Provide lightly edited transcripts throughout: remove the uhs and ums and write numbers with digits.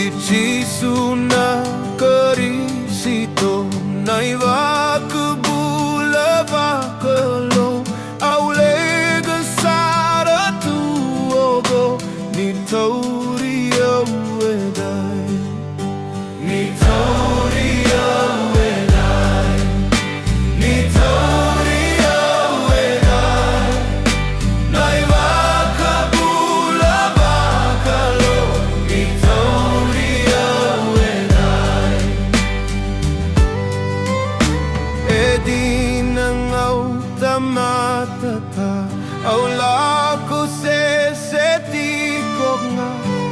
Jisu na Karisito na iba kabula bakalo aulega sara tuogo ni Tauri awedai ni Tauri awedai ni Tauri awedai na iba kabula bakalo ni Tauri awedai edin ang automatata au lako se setiko nga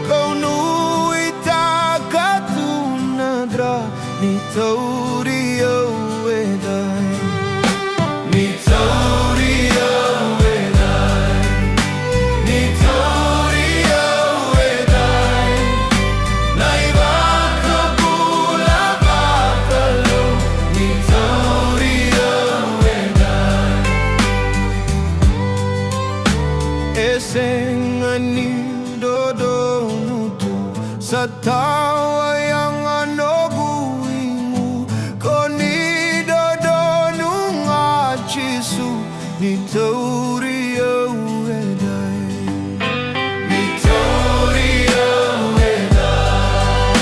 kau nui takatunadra ni Tauri awedai ni Tauri awedai ni Tauri awedai na iba kabula bakalo ni Tauri awedai esengani dodonutu sa tawa yang anoguingu koni dodonu nga Jisu ni Tauri awedai ni Tauri awedai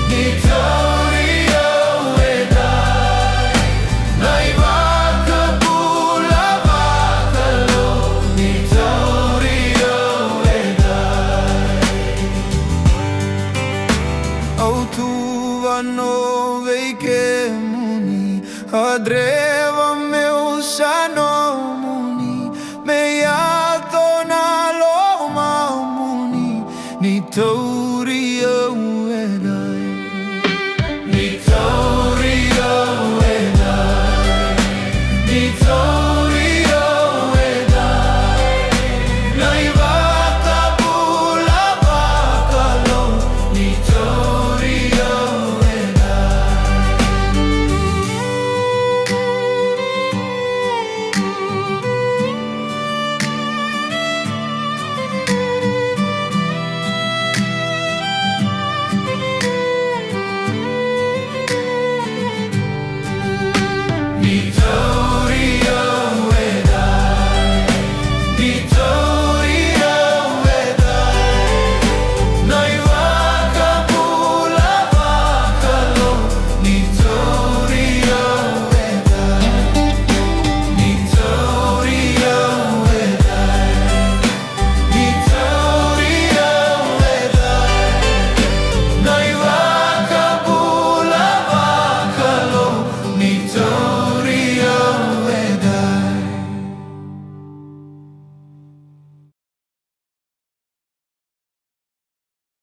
ni Tauri awedai na iba kabula bakalo ni Tauri au tu vano veike muni adreva meu sano muni me ato na loma muni ni Tauri